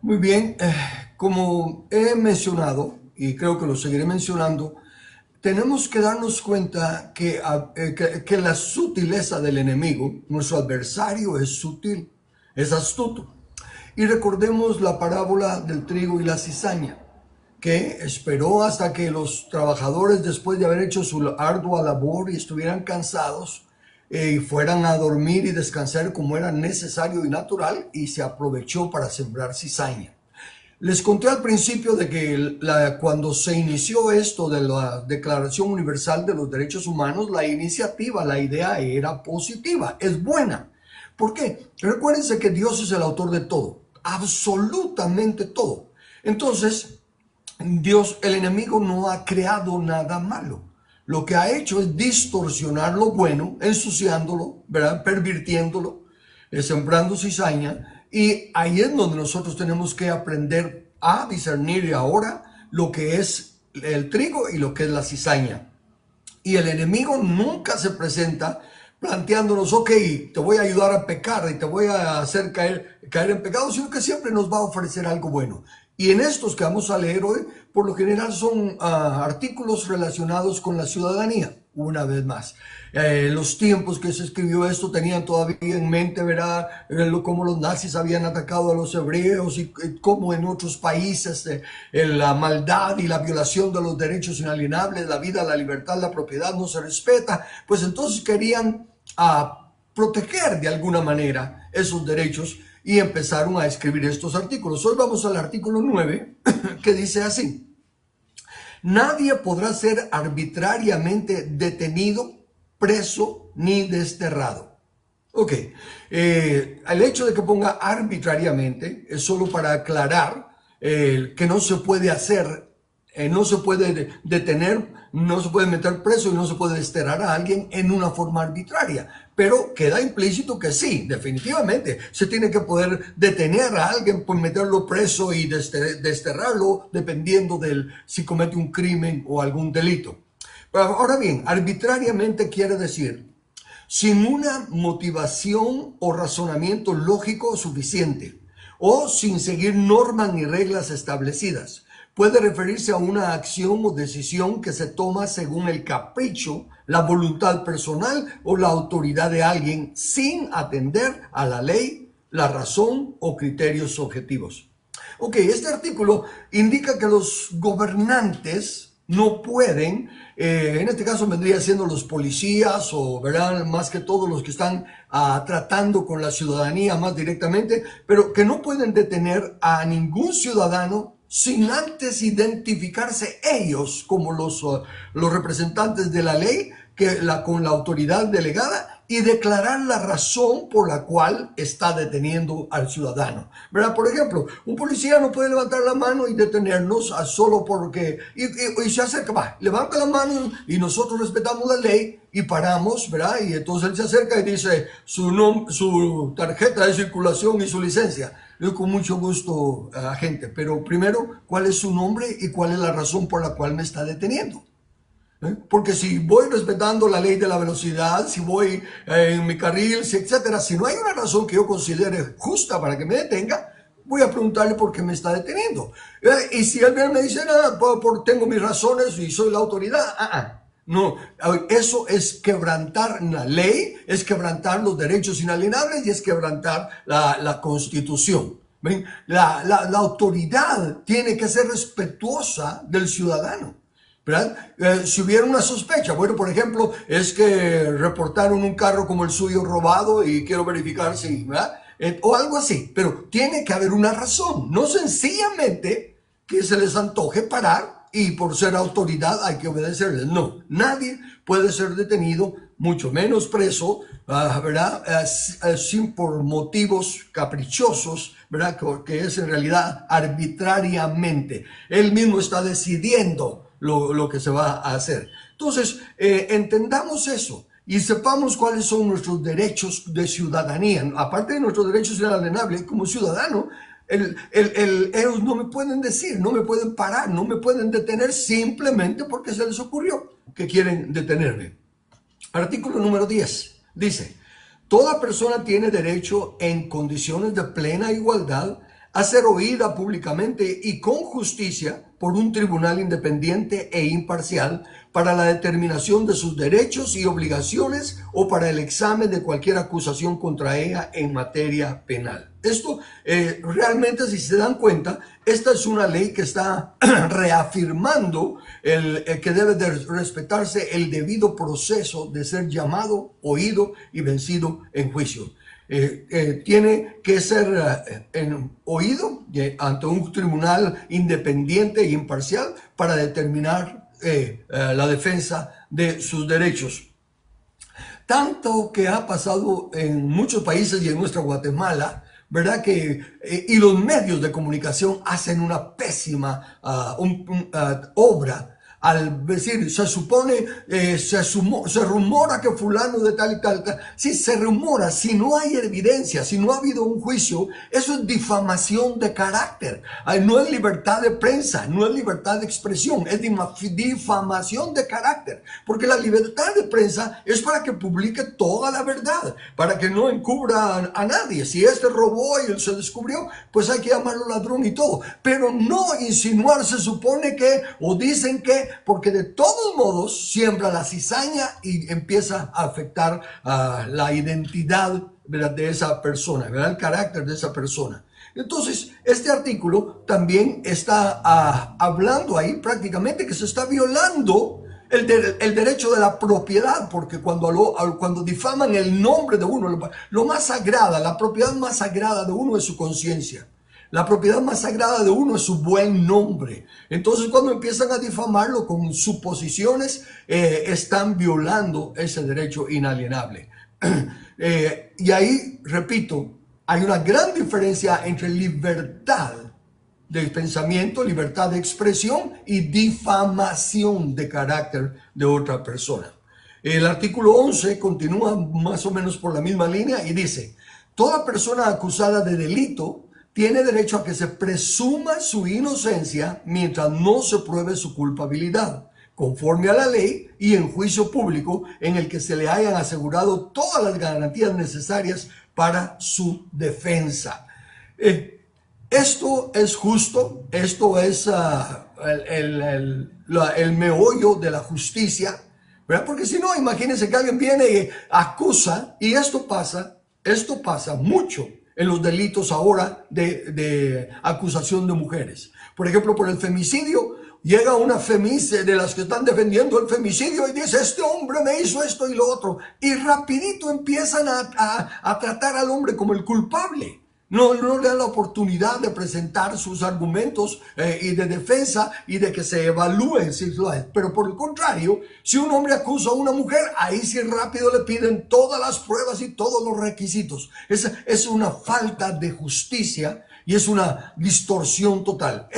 Muy bien, como he mencionado, y creo que lo seguiré mencionando, tenemos que darnos cuenta que la sutileza del enemigo, nuestro adversario es sutil, es astuto. Y recordemos la parábola del trigo y la cizaña, que esperó hasta que los trabajadores, después de haber hecho su ardua labor y estuvieran cansados, fueran a dormir y descansar como era necesario y natural, y se aprovechó para sembrar cizaña. Les conté al principio de que cuando se inició esto de la Declaración Universal de los Derechos Humanos, la iniciativa, la idea era positiva, es buena. ¿Por qué? Recuérdense que Dios es el autor de todo, absolutamente todo. Entonces, Dios, el enemigo no ha creado nada malo. Lo que ha hecho es distorsionar lo bueno, ensuciándolo, ¿verdad? Pervirtiéndolo, sembrando cizaña. Y ahí es donde nosotros tenemos que aprender a discernir ahora lo que es el trigo y lo que es la cizaña. Y el enemigo nunca se presenta planteándonos, ok, te voy a ayudar a pecar y te voy a hacer caer en pecado, sino que siempre nos va a ofrecer algo bueno. Y en estos que vamos a leer hoy, por lo general son artículos relacionados con la ciudadanía, una vez más. Los tiempos que se escribió esto tenían todavía en mente, ¿verdad? Cómo los nazis habían atacado a los hebreos y cómo en otros países la maldad y la violación de los derechos inalienables, la vida, la libertad, la propiedad no se respeta. Pues entonces querían proteger de alguna manera esos derechos y empezaron a escribir estos artículos. Hoy vamos al artículo 9 que dice así: nadie podrá ser arbitrariamente detenido, preso ni desterrado. Ok, el hecho de que ponga arbitrariamente es solo para aclarar que no se puede hacer, no se puede detener, no se puede meter preso y no se puede desterrar a alguien en una forma arbitraria. Pero queda implícito que sí, definitivamente, se tiene que poder detener a alguien por meterlo preso y desterrarlo dependiendo de si comete un crimen o algún delito. Pero ahora bien, arbitrariamente quiere decir sin una motivación o razonamiento lógico suficiente, o sin seguir normas ni reglas establecidas. Puede referirse a una acción o decisión que se toma según el capricho, la voluntad personal o la autoridad de alguien, sin atender a la ley, la razón o criterios objetivos. Ok, este artículo indica que los gobernantes no pueden, en este caso vendría siendo los policías o, ¿verdad?, más que todos los que están tratando con la ciudadanía más directamente, pero que no pueden detener a ningún ciudadano sin antes identificarse ellos como los representantes de la ley, con la autoridad delegada, y declarar la razón por la cual está deteniendo al ciudadano, ¿verdad? Por ejemplo, un policía no puede levantar la mano y detenernos solo porque, y se acerca, va, levanta la mano y nosotros respetamos la ley y paramos, ¿verdad? Y entonces él se acerca y dice su tarjeta de circulación y su licencia. Yo con mucho gusto, agente, pero primero, ¿cuál es su nombre y cuál es la razón por la cual me está deteniendo? Porque si voy respetando la ley de la velocidad, si voy en mi carril, si, etcétera, si no hay una razón que yo considere justa para que me detenga, voy a preguntarle por qué me está deteniendo. Y si él me dice, nada, tengo mis razones y soy la autoridad, no, eso es quebrantar la ley, es quebrantar los derechos inalienables y es quebrantar la Constitución. ¿Ven? La autoridad tiene que ser respetuosa del ciudadano, ¿verdad? Si hubiera una sospecha, bueno, por ejemplo, es que reportaron un carro como el suyo robado y quiero verificar si, ¿verdad? O algo así, pero tiene que haber una razón, no sencillamente que se les antoje parar y por ser autoridad hay que obedecerles. No, nadie puede ser detenido, mucho menos preso, ¿verdad? Sin por motivos caprichosos, ¿verdad? Que es en realidad arbitrariamente. Él mismo está decidiendo lo que se va a hacer. Entonces, entendamos eso y sepamos cuáles son nuestros derechos de ciudadanía. Aparte de nuestros derechos inalienables como ciudadano, ellos no me pueden decir, no me pueden parar, no me pueden detener simplemente porque se les ocurrió que quieren detenerme. Artículo número 10 dice: toda persona tiene derecho en condiciones de plena igualdad a ser oída públicamente y con justicia por un tribunal independiente e imparcial para la determinación de sus derechos y obligaciones o para el examen de cualquier acusación contra ella en materia penal. Esto realmente, si se dan cuenta, esta es una ley que está reafirmando que debe de respetarse el debido proceso de ser llamado, oído y vencido en juicio. Tiene que ser oído ante un tribunal independiente e imparcial para determinar la defensa de sus derechos. Tanto que ha pasado en muchos países y en nuestra Guatemala, ¿verdad? Y los medios de comunicación hacen una pésima obra al decir, se supone, se rumora que fulano de tal y tal. Sí, se rumora. Si no hay evidencia, si no ha habido un juicio, eso es difamación de carácter. No es libertad de prensa, no es libertad de expresión, es difamación de carácter. Porque la libertad de prensa es para que publique toda la verdad, para que no encubra a nadie. Si este robó y él se descubrió, pues hay que llamarlo ladrón y todo. Pero no insinuar, se supone que, o dicen que, porque de todos modos siembra la cizaña y empieza a afectar la identidad, ¿verdad?, de esa persona, ¿verdad?, el carácter de esa persona. Entonces, este artículo también está hablando ahí prácticamente que se está violando el derecho de la propiedad, porque cuando difaman el nombre de uno, lo más sagrada, la propiedad más sagrada de uno es su conciencia. La propiedad más sagrada de uno es su buen nombre. Entonces, cuando empiezan a difamarlo con suposiciones, están violando ese derecho inalienable. Y ahí, repito, hay una gran diferencia entre libertad de pensamiento, libertad de expresión y difamación de carácter de otra persona. El artículo 11 continúa más o menos por la misma línea y dice: toda persona acusada de delito tiene derecho a que se presuma su inocencia mientras no se pruebe su culpabilidad, conforme a la ley y en juicio público en el que se le hayan asegurado todas las garantías necesarias para su defensa. Esto es justo, esto es el meollo de la justicia, ¿verdad? Porque si no, imagínense que alguien viene y acusa, y esto pasa mucho en los delitos ahora de acusación de mujeres. Por ejemplo, por el femicidio, llega una de las que están defendiendo el femicidio y dice: este hombre me hizo esto y lo otro. Y rapidito empiezan a tratar al hombre como el culpable. No le dan la oportunidad de presentar sus argumentos y de defensa y de que se evalúen si lo es. Pero por el contrario, si un hombre acusa a una mujer, ahí sí rápido le piden todas las pruebas y todos los requisitos. Es una falta de justicia y es una distorsión total.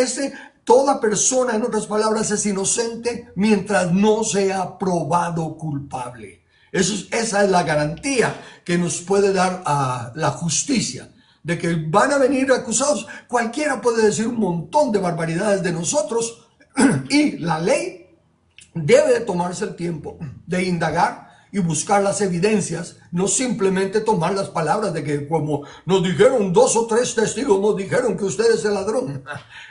Toda persona, en otras palabras, es inocente mientras no sea probado culpable. Esa es la garantía que nos puede dar la justicia, de que van a venir acusados. Cualquiera puede decir un montón de barbaridades de nosotros y la ley debe de tomarse el tiempo de indagar y buscar las evidencias, no simplemente tomar las palabras de que, como nos dijeron 2 o 3 testigos, nos dijeron que usted es el ladrón.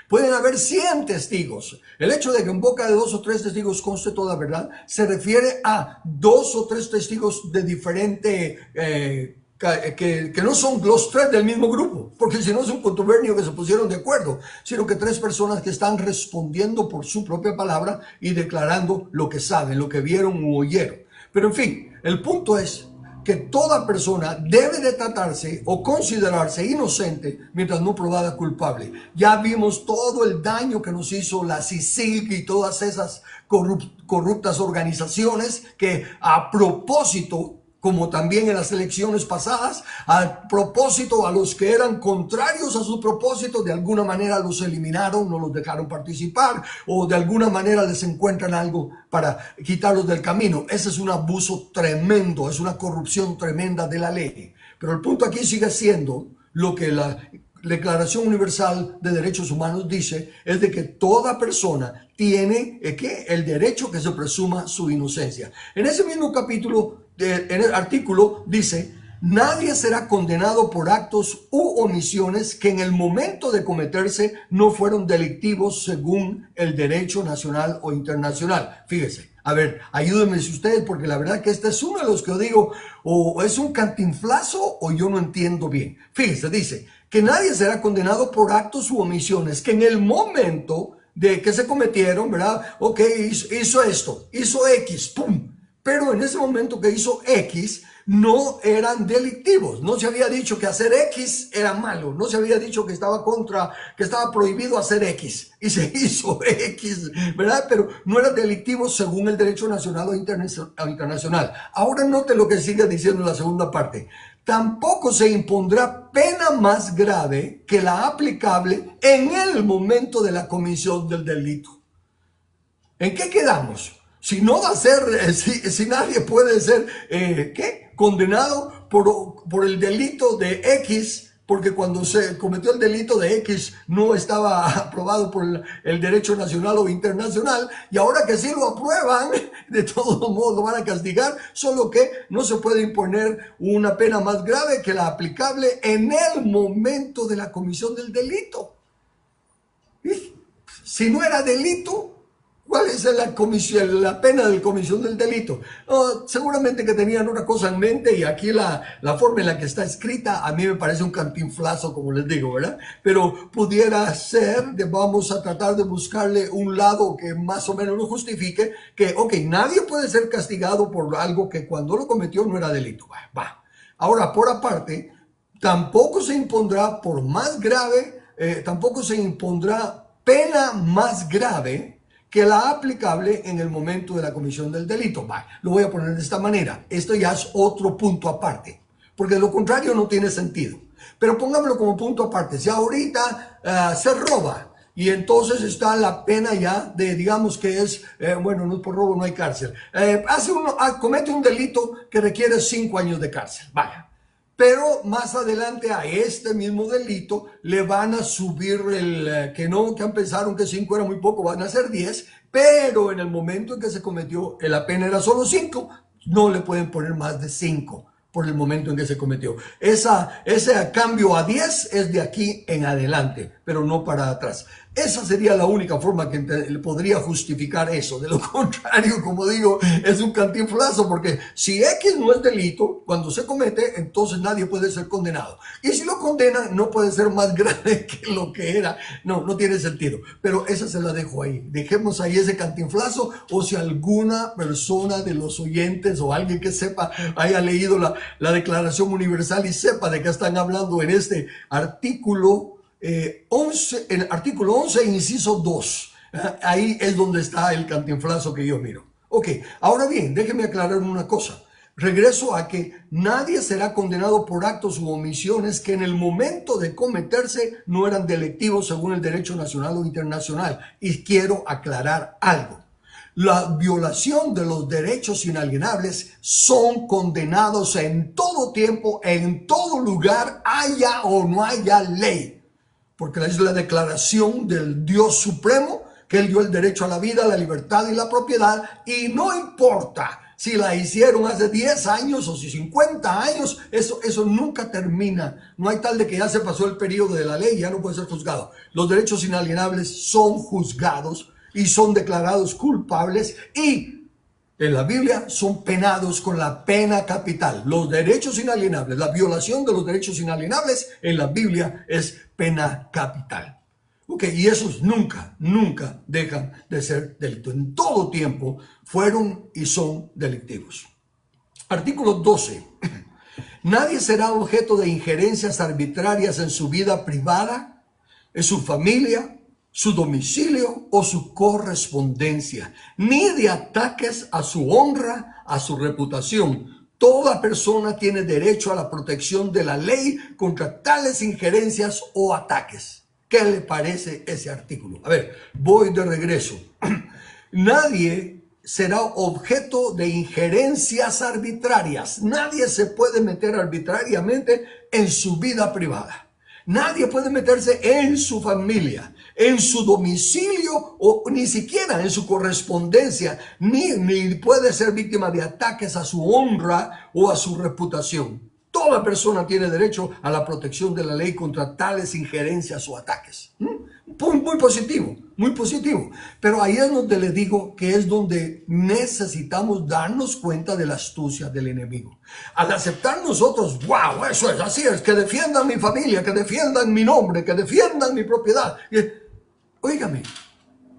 Pueden haber 100 testigos. El hecho de que en boca de 2 o 3 testigos conste toda verdad se refiere a 2 o 3 testigos de diferente que no son los 3 del mismo grupo, porque si no es un contubernio que se pusieron de acuerdo, sino que 3 personas que están respondiendo por su propia palabra y declarando lo que saben, lo que vieron u oyeron. Pero en fin, el punto es que toda persona debe de tratarse o considerarse inocente mientras no probada culpable. Ya vimos todo el daño que nos hizo la CICIG y todas esas corruptas organizaciones que, a propósito, como también en las elecciones pasadas, a propósito, a los que eran contrarios a su propósito, de alguna manera los eliminaron, no los dejaron participar, o de alguna manera les encuentran algo para quitarlos del camino. Ese es un abuso tremendo, es una corrupción tremenda de la ley. Pero el punto aquí sigue siendo lo que la Declaración Universal de Derechos Humanos dice, es de que toda persona tiene el derecho que se presuma su inocencia. En ese mismo capítulo, en el artículo, dice: nadie será condenado por actos u omisiones que en el momento de cometerse no fueron delictivos según el derecho nacional o internacional. Fíjese, a ver, ayúdenme ustedes, porque la verdad que este es uno de los que yo digo, o es un cantinflazo o yo no entiendo bien. Fíjese, dice que nadie será condenado por actos u omisiones que en el momento de que se cometieron, ¿verdad? Ok, hizo esto, hizo X, ¡pum! Pero en ese momento que hizo X, no eran delictivos. No se había dicho que hacer X era malo. No se había dicho que estaba prohibido hacer X. Y se hizo X, ¿verdad? Pero no era delictivo según el derecho nacional o internacional. Ahora note lo que sigue diciendo en la segunda parte. Tampoco se impondrá pena más grave que la aplicable en el momento de la comisión del delito. ¿En qué quedamos? Si no va a ser, si nadie puede ser, condenado por el delito de X, porque cuando se cometió el delito de X no estaba aprobado por el derecho nacional o internacional, y ahora que sí lo aprueban, de todos modos lo van a castigar, solo que no se puede imponer una pena más grave que la aplicable en el momento de la comisión del delito. Si no era delito, ¿cuál es la pena de comisión del delito? Seguramente que tenían una cosa en mente, y aquí la forma en la que está escrita a mí me parece un cantinflazo, como les digo, ¿verdad? Pero pudiera ser, vamos a tratar de buscarle un lado que más o menos lo justifique, que, ok, nadie puede ser castigado por algo que cuando lo cometió no era delito. Va. Ahora, por aparte, tampoco se impondrá pena más grave que la aplicable en el momento de la comisión del delito. Lo voy a poner de esta manera. Esto ya es otro punto aparte, porque de lo contrario no tiene sentido. Pero pongámoslo como punto aparte. Si ahorita se roba y entonces está la pena ya de, digamos que es, bueno, no por robo no hay cárcel. Comete un delito que requiere 5 años de cárcel. Vaya. Pero más adelante a este mismo delito le van a subir que pensaron que 5 era muy poco, van a ser 10, pero en el momento en que se cometió, la pena era solo 5, no le pueden poner más de 5 por el momento en que se cometió. Ese cambio a 10 es de aquí en adelante, pero no para atrás. Esa sería la única forma que podría justificar eso. De lo contrario, como digo, es un cantinflazo, porque si X no es delito, cuando se comete, entonces nadie puede ser condenado. Y si lo condenan, no puede ser más grave que lo que era. No tiene sentido. Pero esa se la dejo ahí. Dejemos ahí ese cantinflazo, o si alguna persona de los oyentes o alguien que sepa, haya leído la Declaración Universal y sepa de qué están hablando en este artículo 11, en el artículo 11, inciso 2. Ahí es donde está el cantinflazo que yo miro. Ok, ahora bien, déjeme aclarar una cosa. Regreso a que nadie será condenado por actos u omisiones que en el momento de cometerse no eran delictivos según el derecho nacional o internacional. Y quiero aclarar algo. La violación de los derechos inalienables son condenados en todo tiempo, en todo lugar, haya o no haya ley. Porque es la declaración del Dios Supremo, que Él dio el derecho a la vida, la libertad y la propiedad, y no importa si la hicieron hace 10 años o si 50 años, eso nunca termina. No hay tal de que ya se pasó el periodo de la ley y ya no puede ser juzgado. Los derechos inalienables son juzgados y son declarados culpables, y en la Biblia son penados con la pena capital. Los derechos inalienables, la violación de los derechos inalienables en la Biblia es pena capital. Ok, y esos nunca dejan de ser delito. En todo tiempo fueron y son delictivos. Artículo 12. Nadie será objeto de injerencias arbitrarias en su vida privada, en su familia, su domicilio o su correspondencia, ni de ataques a su honra, a su reputación. Toda persona tiene derecho a la protección de la ley contra tales injerencias o ataques. ¿Qué le parece ese artículo? A ver, voy de regreso. Nadie será objeto de injerencias arbitrarias. Nadie se puede meter arbitrariamente en su vida privada. Nadie puede meterse en su familia, en su domicilio o ni siquiera en su correspondencia, ni puede ser víctima de ataques a su honra o a su reputación. Toda persona tiene derecho a la protección de la ley contra tales injerencias o ataques. Muy positivo, muy positivo. Pero ahí es donde le digo que es donde necesitamos darnos cuenta de la astucia del enemigo. Al aceptar nosotros, wow, eso es, así es, que defiendan mi familia, que defiendan mi nombre, que defiendan mi propiedad. Óigame,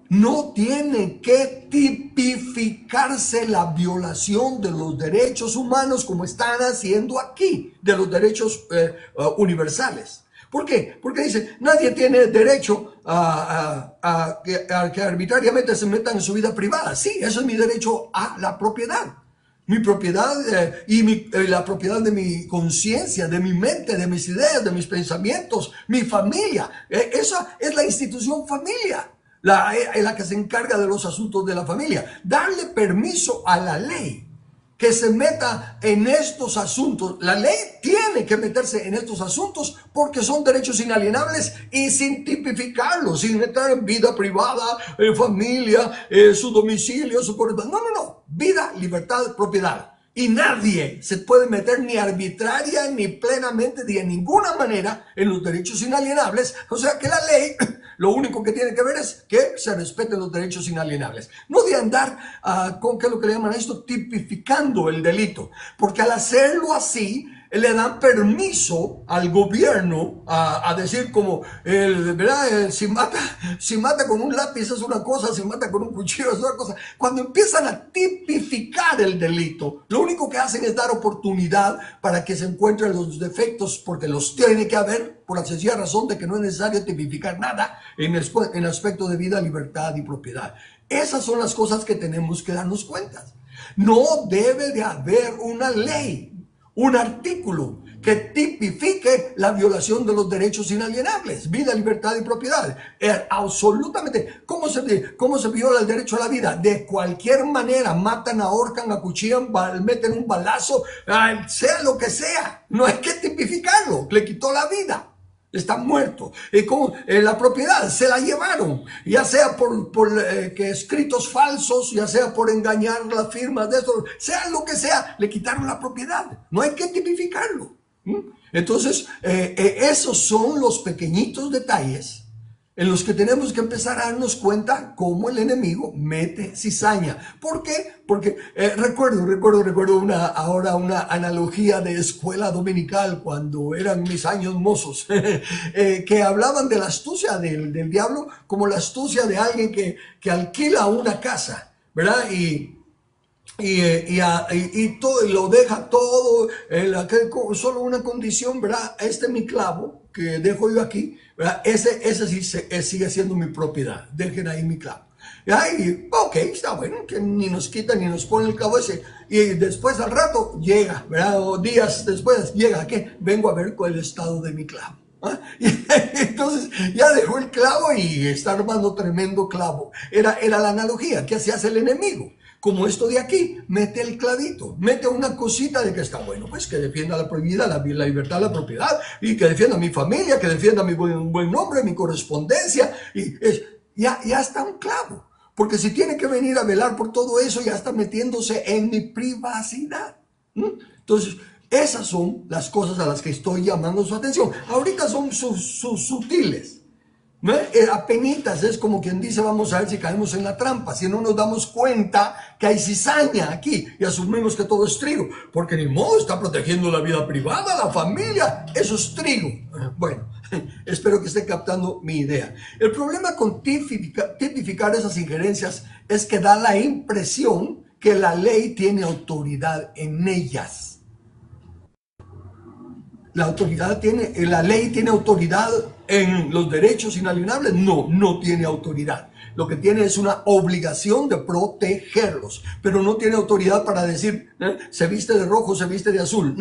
no tiene que tipificarse la violación de los derechos humanos como están haciendo aquí, de los derechos universales. ¿Por qué? Porque dice, nadie tiene derecho a que arbitrariamente se metan en su vida privada. Sí, eso es mi derecho a la propiedad. Mi propiedad la propiedad de mi conciencia, de mi mente, de mis ideas, de mis pensamientos, mi familia. Esa es la institución familia. La que se encarga de los asuntos de la familia. Darle permiso a la ley que se meta en estos asuntos. La ley tiene que meterse en estos asuntos porque son derechos inalienables y sin tipificarlos, sin entrar en vida privada, familia, su domicilio, su propiedad. No. Vida, libertad, propiedad. Y nadie se puede meter ni arbitraria ni plenamente de ninguna manera en los derechos inalienables. O sea que la ley lo único que tiene que ver es que se respeten los derechos inalienables. No de andar con, ¿qué es lo que le llaman a esto? Tipificando el delito. Porque al hacerlo así, le dan permiso al gobierno a decir como, ¿verdad? Si mata con un lápiz es una cosa, si mata con un cuchillo es otra cosa. Cuando empiezan a tipificar el delito, lo único que hacen es dar oportunidad para que se encuentren los defectos, porque los tiene que haber, por la sencilla razón de que no es necesario tipificar nada en el aspecto de vida, libertad y propiedad. Esas son las cosas que tenemos que darnos cuenta. No debe de haber una ley, un artículo que tipifique la violación de los derechos inalienables, vida, libertad y propiedad. Absolutamente. ¿Cómo se viola el derecho a la vida? De cualquier manera, matan, ahorcan, acuchillan, meten un balazo, sea lo que sea. No hay que tipificarlo. Le quitó la vida. Está muerto. La propiedad se la llevaron, ya sea por que escritos falsos, ya sea por engañar las firmas de eso, sea lo que sea, le quitaron la propiedad. No hay que tipificarlo. Entonces, esos son los pequeños detalles en los que tenemos que empezar a darnos cuenta cómo el enemigo mete cizaña. ¿Por qué? Porque recuerdo una analogía de escuela dominical cuando eran mis años mozos, que hablaban de la astucia del diablo como la astucia de alguien que alquila una casa, ¿verdad? Y todo, lo deja todo, solo una condición, ¿verdad? Este es mi clavo que dejo yo aquí, ¿verdad? Ese sí sigue siendo mi propiedad, dejen ahí mi clavo. Y ok, está bueno, que ni nos quita ni nos pone el clavo ese. Y después al rato llega, ¿verdad? O días después llega, ¿qué? Vengo a ver cuál es el estado de mi clavo. Y entonces ya dejó el clavo y está armando tremendo clavo. Era la analogía que así hace el enemigo. Como esto de aquí, mete el clavito, mete una cosita de que está bueno, pues que defienda la prohibida, la libertad, la propiedad, y que defienda mi familia, que defienda mi buen nombre, mi correspondencia, y ya está un clavo. Porque si tiene que venir a velar por todo eso, ya está metiéndose en mi privacidad. Entonces, esas son las cosas a las que estoy llamando su atención. Ahorita son sutiles. Apenitas, es como quien dice, vamos a ver si caemos en la trampa, si no nos damos cuenta que hay cizaña aquí y asumimos que todo es trigo, porque ni modo, está protegiendo la vida privada, la familia, eso es trigo. Bueno, espero que esté captando mi idea. El problema con tipificar esas injerencias es que da la impresión que la ley tiene autoridad en ellas. La ley tiene autoridad en los derechos inalienables. No tiene autoridad. Lo que tiene es una obligación de protegerlos, pero no tiene autoridad para decir, se viste de rojo, se viste de azul.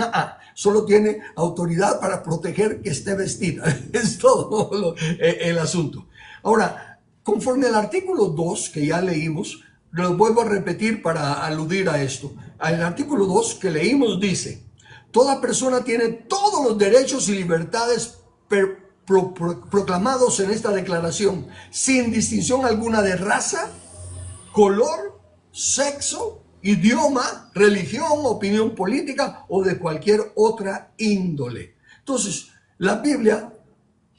Solo tiene autoridad para proteger que esté vestida. Es todo el asunto. Ahora, conforme al artículo 2 que ya leímos, lo vuelvo a repetir para aludir a esto. El artículo 2 que leímos dice: toda persona tiene todos los derechos y libertades proclamados en esta declaración, sin distinción alguna de raza, color, sexo, idioma, religión, opinión política o de cualquier otra índole. Entonces, la Biblia,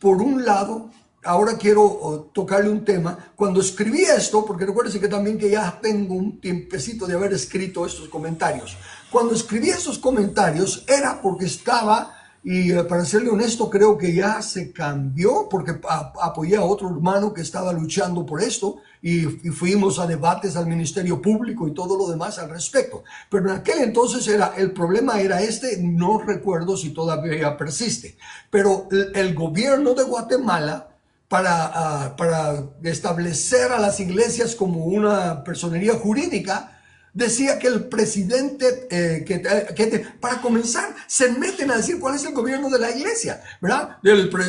por un lado, ahora quiero tocarle un tema. Cuando escribí esto, porque recuérdense que también que ya tengo un tiempecito de haber escrito estos comentarios. Cuando escribí esos comentarios era porque estaba, y para serle honesto, creo que ya se cambió, porque apoyé a otro hermano que estaba luchando por esto, y fuimos a debates al Ministerio Público y todo lo demás al respecto. Pero en aquel entonces el problema era este, no recuerdo si todavía persiste. Pero el gobierno de Guatemala, para establecer a las iglesias como una personería jurídica, decía que el presidente, para comenzar, se meten a decir cuál es el gobierno de la iglesia, ¿verdad?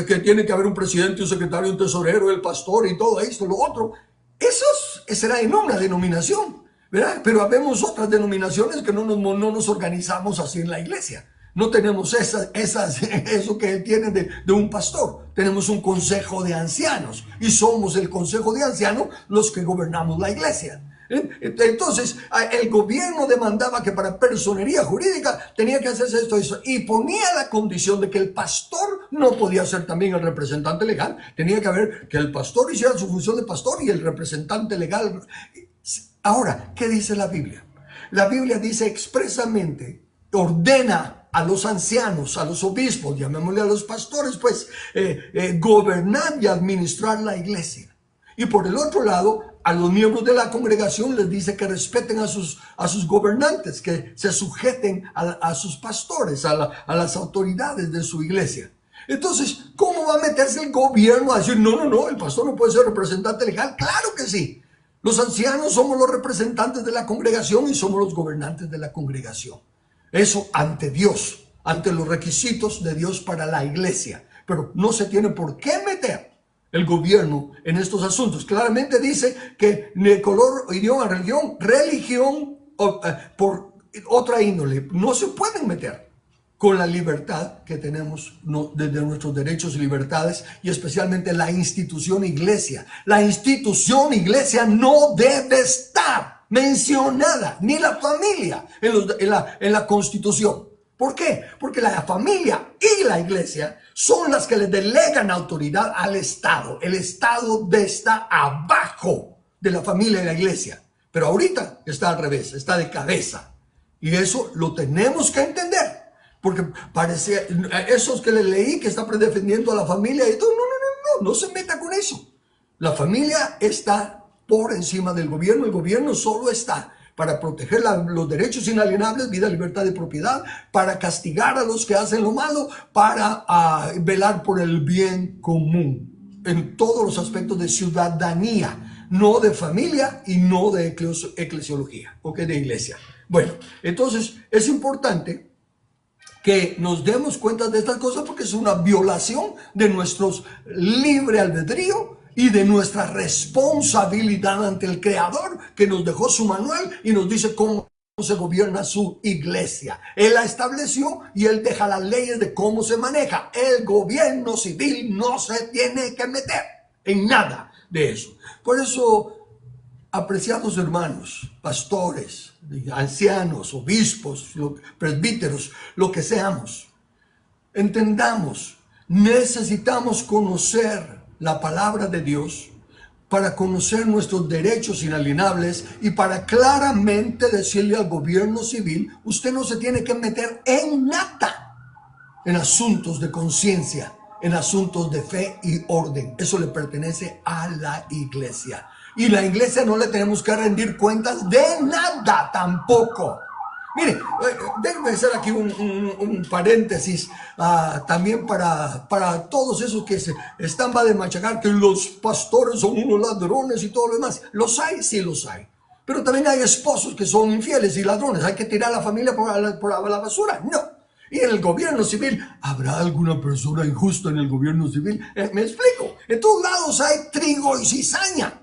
Que tiene que haber un presidente, un secretario, un tesorero, el pastor y todo esto, lo otro. Eso será en una denominación, ¿verdad? Pero habemos otras denominaciones que no nos organizamos así en la iglesia. No tenemos eso que tienen de un pastor. Tenemos un consejo de ancianos y somos el consejo de ancianos los que gobernamos la iglesia. Entonces, el gobierno demandaba que para personería jurídica tenía que hacerse esto y eso, y ponía la condición de que el pastor no podía ser también el representante legal. Tenía que haber que el pastor hiciera su función de pastor y el representante legal. Ahora, ¿qué dice la Biblia? La Biblia dice expresamente, ordena a los ancianos, a los obispos, llamémosle a los pastores, pues, gobernar y administrar la iglesia. Y por el otro lado, a los miembros de la congregación les dice que respeten a sus gobernantes, que se sujeten a sus pastores, a las autoridades de su iglesia. Entonces, ¿cómo va a meterse el gobierno a decir, no, el pastor no puede ser representante legal? Claro que sí. Los ancianos somos los representantes de la congregación y somos los gobernantes de la congregación. Eso ante Dios, ante los requisitos de Dios para la iglesia. Pero no se tiene por qué meter el gobierno en estos asuntos. Claramente dice que de color, idioma, religión por otra índole no se pueden meter con la libertad que tenemos desde nuestros derechos y libertades, y especialmente la institución iglesia. La institución iglesia no debe estar mencionada, ni la familia en la Constitución. ¿Por qué? Porque la familia y la iglesia son las que le delegan autoridad al Estado. El Estado está abajo de la familia y la iglesia. Pero ahorita está al revés, está de cabeza. Y eso lo tenemos que entender. Porque parece, esos que le leí que están defendiendo a la familia y todo, no se meta con eso. La familia está por encima del gobierno. El gobierno solo está para proteger los derechos inalienables, vida, libertad y propiedad, para castigar a los que hacen lo malo, para velar por el bien común en todos los aspectos de ciudadanía, no de familia y no de eclesiología, o de iglesia. Bueno, entonces es importante que nos demos cuenta de estas cosas porque es una violación de nuestro libre albedrío y de nuestra responsabilidad ante el Creador, que nos dejó su manual y nos dice cómo se gobierna su iglesia. Él la estableció y Él deja las leyes de cómo se maneja. El gobierno civil no se tiene que meter en nada de eso. Por eso, apreciados hermanos, pastores, ancianos, obispos, presbíteros, lo que seamos, entendamos, necesitamos conocer la palabra de Dios para conocer nuestros derechos inalienables y para claramente decirle al gobierno civil, usted no se tiene que meter en nada, en asuntos de conciencia, en asuntos de fe y orden. Eso le pertenece a la iglesia. Y la iglesia no le tenemos que rendir cuentas de nada tampoco. Mire, déjenme hacer aquí un paréntesis también para todos esos que se están de machacar que los pastores son unos ladrones y todo lo demás. ¿Los hay? Sí los hay. Pero también hay esposos que son infieles y ladrones. ¿Hay que tirar a la familia por la basura? No. Y en el gobierno civil, ¿habrá alguna persona injusta en el gobierno civil? Me explico. En todos lados hay trigo y cizaña.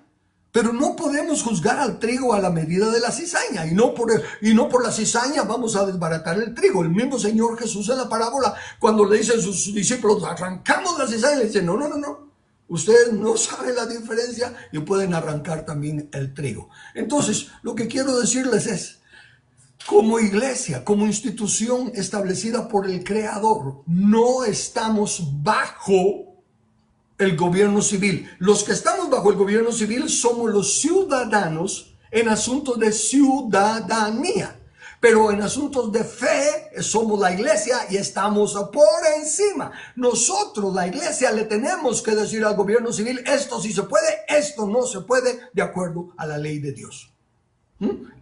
Pero no podemos juzgar al trigo a la medida de la cizaña. Y no por la cizaña vamos a desbaratar el trigo. El mismo Señor Jesús en la parábola, cuando le dicen sus discípulos, arrancamos la cizaña, le dicen, no. Ustedes no saben la diferencia y pueden arrancar también el trigo. Entonces, lo que quiero decirles es Como iglesia, como institución establecida por el Creador, no estamos bajo el gobierno civil. Los que estamos bajo el gobierno civil somos los ciudadanos en asuntos de ciudadanía. Pero en asuntos de fe somos la iglesia y estamos por encima. Nosotros, la iglesia, le tenemos que decir al gobierno civil, esto sí se puede, esto no se puede, de acuerdo a la ley de Dios.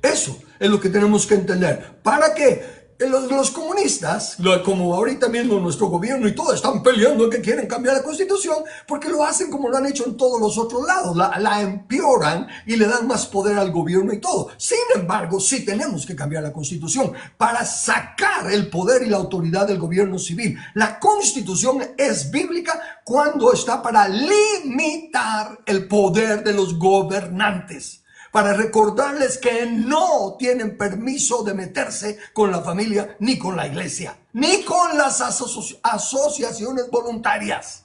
Eso es lo que tenemos que entender. ¿Para qué? Los comunistas, como ahorita mismo nuestro gobierno y todo, están peleando que quieren cambiar la Constitución, porque lo hacen como lo han hecho en todos los otros lados, la empeoran y le dan más poder al gobierno y todo. Sin embargo, sí tenemos que cambiar la Constitución para sacar el poder y la autoridad del gobierno civil. La Constitución es bíblica cuando está para limitar el poder de los gobernantes, para recordarles que no tienen permiso de meterse con la familia, ni con la iglesia, ni con las asociaciones voluntarias.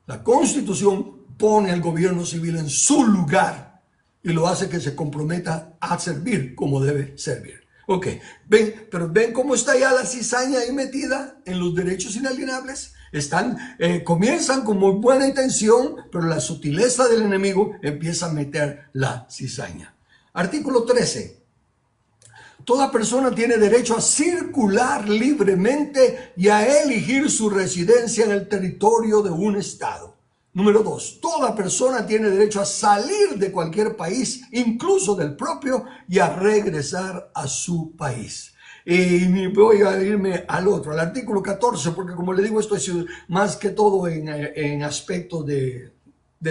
La Constitución pone al gobierno civil en su lugar y lo hace que se comprometa a servir como debe servir. Ok, pero ven cómo está ya la cizaña ahí metida en los derechos inalienables. Comienzan con muy buena intención, pero la sutileza del enemigo empieza a meter la cizaña. Artículo 13. Toda persona tiene derecho a circular libremente y a elegir su residencia en el territorio de un estado. Número 2. Toda persona tiene derecho a salir de cualquier país, incluso del propio, y a regresar a su país. Y voy a irme al otro, al artículo 14, porque como le digo, esto es más que todo en aspecto de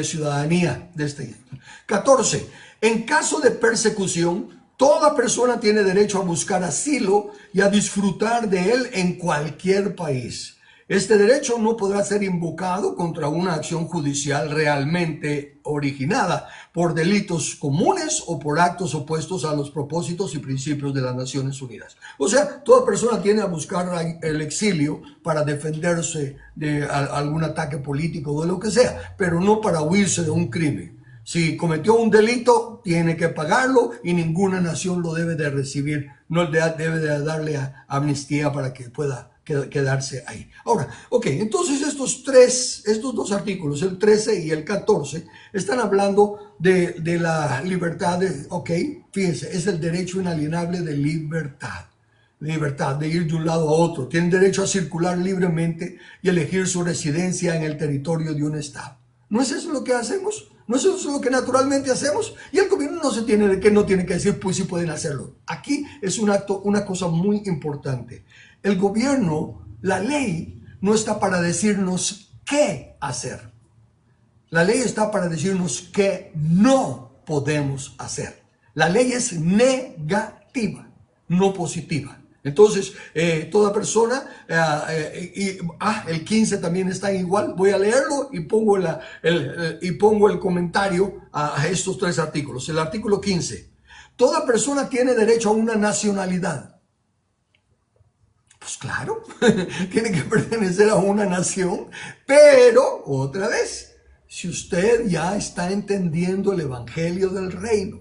ciudadanía. 14. En caso de persecución, toda persona tiene derecho a buscar asilo y a disfrutar de él en cualquier país. Este derecho no podrá ser invocado contra una acción judicial realmente originada por delitos comunes o por actos opuestos a los propósitos y principios de las Naciones Unidas. O sea, toda persona tiene a buscar el exilio para defenderse de algún ataque político o de lo que sea, pero no para huirse de un crimen. Si cometió un delito, tiene que pagarlo y ninguna nación lo debe de recibir, no debe de darle amnistía para que pueda quedarse ahí. Ahora, ok, entonces estos dos artículos, el 13 y el 14, están hablando de la libertad, fíjense, es el derecho inalienable de libertad, de ir de un lado a otro. Tienen derecho a circular libremente y elegir su residencia en el territorio de un estado. ¿No es eso lo que hacemos? ¿No es eso lo que naturalmente hacemos? Y el gobierno no tiene que decir, pues sí pueden hacerlo. Aquí es una cosa muy importante. El gobierno, la ley, no está para decirnos qué hacer. La ley está para decirnos qué no podemos hacer. La ley es negativa, no positiva. Entonces, toda persona, el 15 también está igual. Voy a leerlo y pongo el comentario a estos tres artículos. El artículo 15. Toda persona tiene derecho a una nacionalidad. Pues claro, tiene que pertenecer a una nación, pero otra vez, si usted ya está entendiendo el evangelio del reino,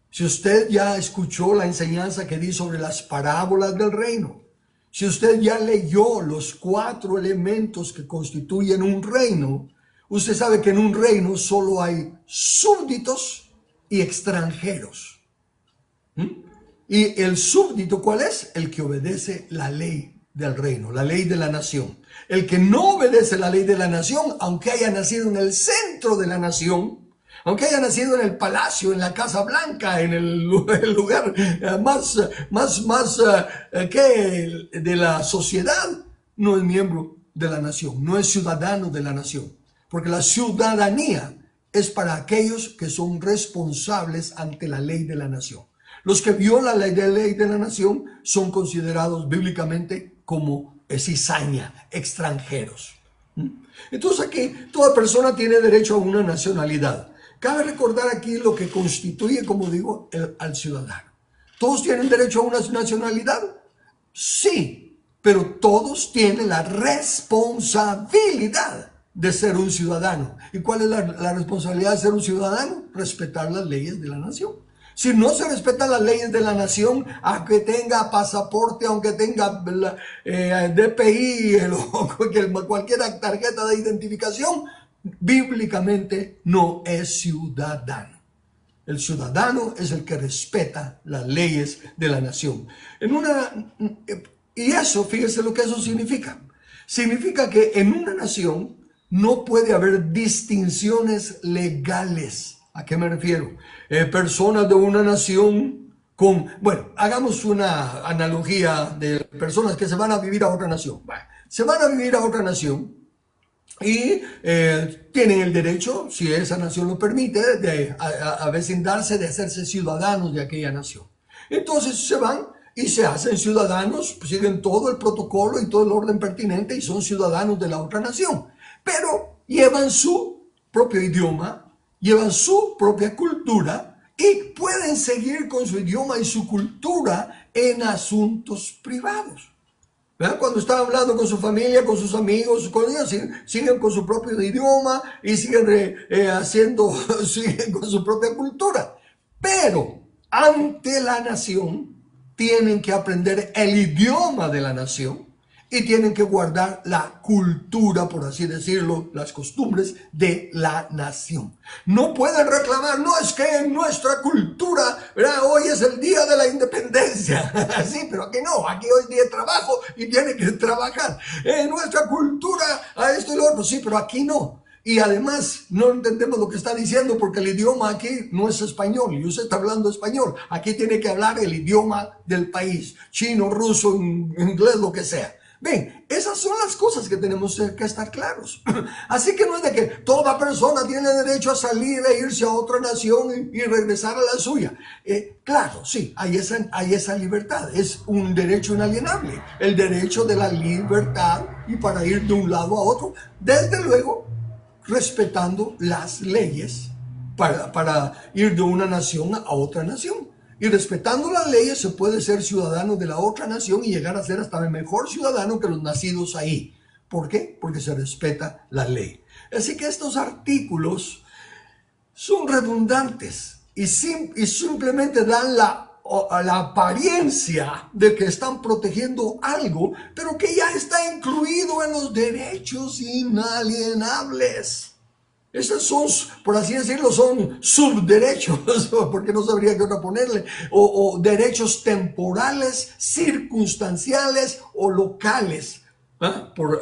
si usted ya escuchó la enseñanza que di sobre las parábolas del reino, si usted ya leyó los 4 elementos que constituyen un reino, usted sabe que en un reino solo hay súbditos y extranjeros. Y el súbdito, ¿cuál es? El que obedece la ley del reino, la ley de la nación. El que no obedece la ley de la nación, aunque haya nacido en el centro de la nación, aunque haya nacido en el palacio, en la Casa Blanca, en el lugar más de la sociedad, no es miembro de la nación, no es ciudadano de la nación. Porque la ciudadanía es para aquellos que son responsables ante la ley de la nación. Los que violan la ley de la nación son considerados bíblicamente como cizaña, extranjeros. Entonces aquí toda persona tiene derecho a una nacionalidad. Cabe recordar aquí lo que constituye, como digo, al ciudadano. ¿Todos tienen derecho a una nacionalidad? Sí, pero todos tienen la responsabilidad de ser un ciudadano. ¿Y cuál es la responsabilidad de ser un ciudadano? Respetar las leyes de la nación. Si no se respetan las leyes de la nación, aunque tenga pasaporte, aunque tenga DPI o cualquier tarjeta de identificación, bíblicamente no es ciudadano. El ciudadano es el que respeta las leyes de la nación. Y eso, fíjese lo que eso significa. Significa que en una nación no puede haber distinciones legales. ¿A qué me refiero? Personas de una nación bueno, hagamos una analogía de personas que se van a vivir a otra nación. Bueno, se van a vivir a otra nación y tienen el derecho, si esa nación lo permite, de avecindarse, de hacerse ciudadanos de aquella nación. Entonces se van y se hacen ciudadanos, siguen todo el protocolo y todo el orden pertinente y son ciudadanos de la otra nación. Pero llevan su propio idioma, llevan su propia cultura y pueden seguir con su idioma y su cultura en asuntos privados. ¿Verdad? Cuando están hablando con su familia, con sus amigos, con ellos, siguen con su propio idioma y siguen siguen con su propia cultura. Pero ante la nación tienen que aprender el idioma de la nación y tienen que guardar la cultura, por así decirlo, las costumbres de la nación. No pueden reclamar, no, es que en nuestra cultura, ¿verdad? Hoy es el día de la independencia. Sí, pero aquí no, aquí hoy es día de trabajo y tienen que trabajar. En nuestra cultura, a esto y lo otro, sí, pero aquí no. Y además no entendemos lo que está diciendo porque el idioma aquí no es español y usted está hablando español. Aquí tiene que hablar el idioma del país, chino, ruso, inglés, lo que sea. Ven, esas son las cosas que tenemos que estar claros. Así que no es de que toda persona tiene derecho a salir e irse a otra nación y regresar a la suya. Claro, sí, hay esa libertad. Es un derecho inalienable. El derecho de la libertad y para ir de un lado a otro. Desde luego, respetando las leyes para ir de una nación a otra nación. Y respetando las leyes se puede ser ciudadano de la otra nación y llegar a ser hasta el mejor ciudadano que los nacidos ahí. ¿Por qué? Porque se respeta la ley. Así que estos artículos son redundantes y simplemente dan la apariencia de que están protegiendo algo, pero que ya está incluido en los derechos inalienables. Esos son, por así decirlo, son subderechos, porque no sabría qué otra ponerle, o derechos temporales, circunstanciales o locales,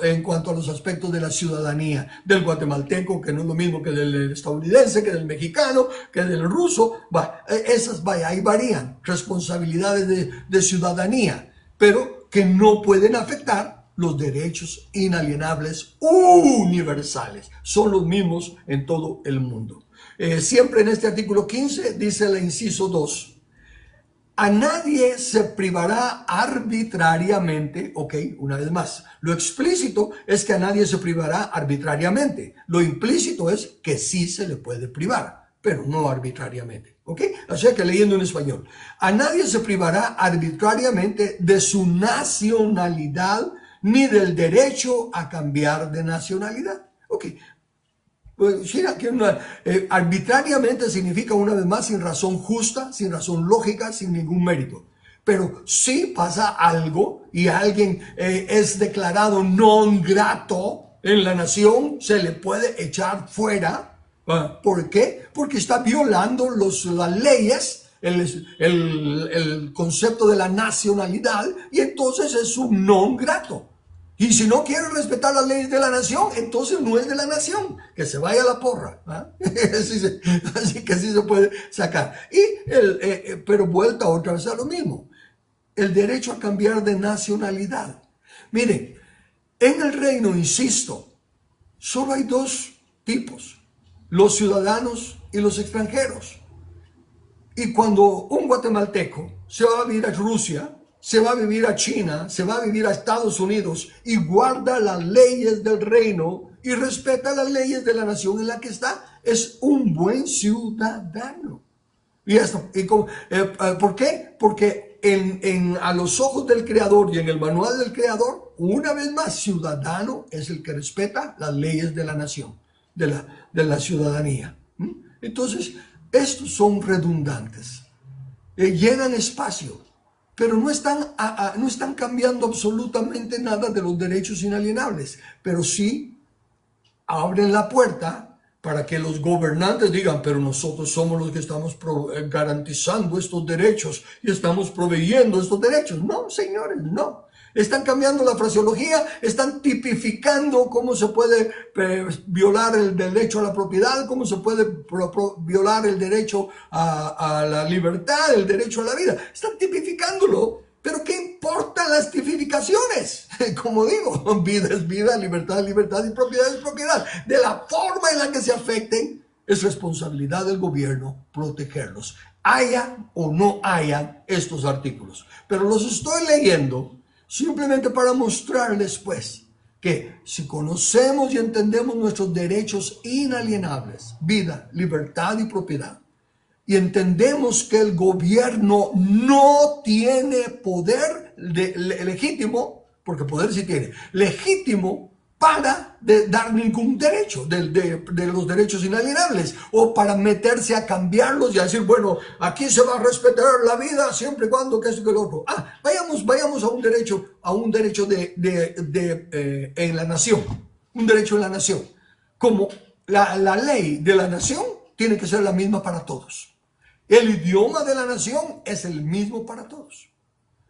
en cuanto a los aspectos de la ciudadanía, del guatemalteco, que no es lo mismo que del estadounidense, que del mexicano, que del ruso. Ahí varían responsabilidades de ciudadanía, pero que no pueden afectar los derechos inalienables universales. Son los mismos en todo el mundo. Siempre en este artículo 15 dice el inciso 2. A nadie se privará arbitrariamente, ok, una vez más. Lo explícito es que a nadie se privará arbitrariamente. Lo implícito es que sí se le puede privar, pero no arbitrariamente, ok. O sea que leyendo en español. A nadie se privará arbitrariamente de su nacionalidad ni del derecho a cambiar de nacionalidad. Ok. Pues, arbitrariamente significa una vez más sin razón justa, sin razón lógica, sin ningún mérito. Pero si pasa algo y alguien es declarado non grato en la nación, se le puede echar fuera. ¿Por qué? Porque está violando las leyes, el concepto de la nacionalidad, y entonces es un non grato. Y si no quiere respetar las leyes de la nación, entonces no es de la nación. Que se vaya a la porra. Así que sí se puede sacar. Pero vuelta otra vez a lo mismo. El derecho a cambiar de nacionalidad. Miren, en el reino, insisto, solo hay dos tipos. Los ciudadanos y los extranjeros. Y cuando un guatemalteco se va a vivir a Rusia, se va a vivir a China, se va a vivir a Estados Unidos y guarda las leyes del reino y respeta las leyes de la nación en la que está, es un buen ciudadano. Y esto, ¿por qué? Porque a los ojos del Creador y en el manual del Creador, una vez más, ciudadano es el que respeta las leyes de la nación, de la ciudadanía. Entonces, estos son redundantes. llenan espacio, pero no están cambiando absolutamente nada de los derechos inalienables, pero sí abren la puerta para que los gobernantes digan, pero nosotros somos los que estamos garantizando estos derechos y estamos proveyendo estos derechos. No, señores, no. Están cambiando la fraseología, están tipificando cómo se puede violar el derecho a la propiedad, cómo se puede violar el derecho a la libertad, el derecho a la vida. Están tipificándolo, pero ¿qué importan las tipificaciones? Como digo, vida es vida, libertad es libertad y propiedad es propiedad. De la forma en la que se afecten, es responsabilidad del gobierno protegerlos, haya o no haya estos artículos. Pero los estoy leyendo simplemente para mostrarles, pues, que si conocemos y entendemos nuestros derechos inalienables, vida, libertad y propiedad, y entendemos que el gobierno no tiene poder legítimo, porque poder sí tiene, legítimo para dar ningún derecho de los derechos inalienables o para meterse a cambiarlos y a decir, bueno, aquí se va a respetar la vida siempre y cuando que esto y que lo otro. Vayamos a un derecho en la nación, un derecho en la nación. Como la ley de la nación tiene que ser la misma para todos. El idioma de la nación es el mismo para todos.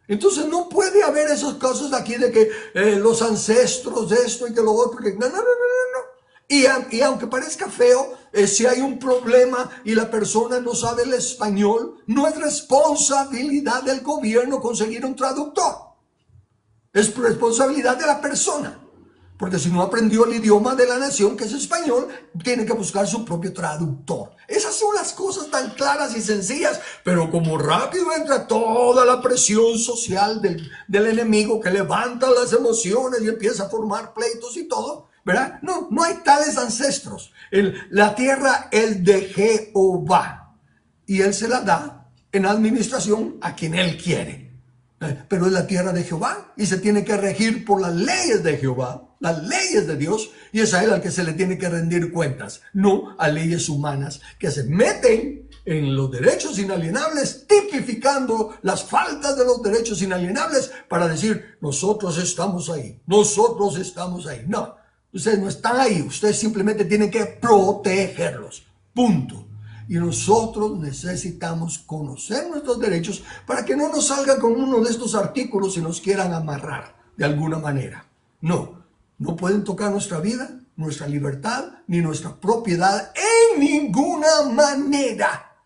Entonces no puede haber esos casos aquí de que los ancestros de esto y que lo otro. No. Y aunque parezca feo, si hay un problema y la persona no sabe el español, no es responsabilidad del gobierno conseguir un traductor. Es responsabilidad de la persona. Porque si no aprendió el idioma de la nación, que es español, tiene que buscar su propio traductor. Esas son las cosas tan claras y sencillas, pero como rápido entra toda la presión social del enemigo que levanta las emociones y empieza a formar pleitos y todo, ¿verdad? No hay tales ancestros. La tierra es de Jehová y Él se la da en administración a quien Él quiere. Pero es la tierra de Jehová y se tiene que regir por las leyes de Jehová, las leyes de Dios, y es a Él al que se le tiene que rendir cuentas, no a leyes humanas que se meten en los derechos inalienables, tipificando las faltas de los derechos inalienables para decir, nosotros estamos ahí, nosotros estamos ahí. No, ustedes no están ahí, ustedes simplemente tienen que protegerlos, punto. Y nosotros necesitamos conocer nuestros derechos para que no nos salgan con uno de estos artículos y nos quieran amarrar de alguna manera. No pueden tocar nuestra vida, nuestra libertad, ni nuestra propiedad en ninguna manera,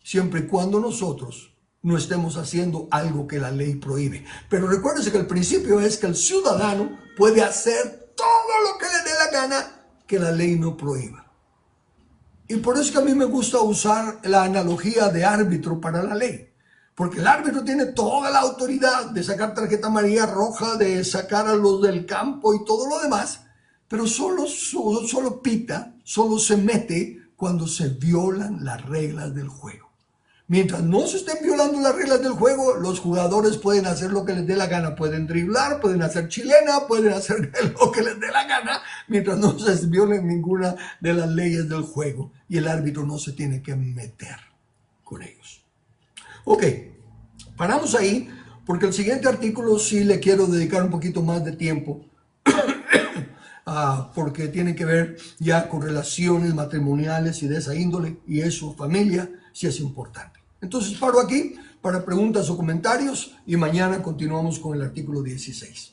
siempre y cuando nosotros no estemos haciendo algo que la ley prohíbe. Pero recuérdense que el principio es que el ciudadano puede hacer todo lo que le dé la gana que la ley no prohíba. Y por eso es que a mí me gusta usar la analogía de árbitro para la ley. Porque el árbitro tiene toda la autoridad de sacar tarjeta amarilla, roja, de sacar a los del campo y todo lo demás. Pero solo pita, solo se mete cuando se violan las reglas del juego. Mientras no se estén violando las reglas del juego, los jugadores pueden hacer lo que les dé la gana. Pueden driblar, pueden hacer chilena, pueden hacer lo que les dé la gana, mientras no se violen ninguna de las leyes del juego. Y el árbitro no se tiene que meter con ellos. Ok, paramos ahí, porque el siguiente artículo sí le quiero dedicar un poquito más de tiempo. Porque tiene que ver ya con relaciones matrimoniales y de esa índole, y eso, familia, sí es importante. Entonces paro aquí para preguntas o comentarios y mañana continuamos con el artículo 16.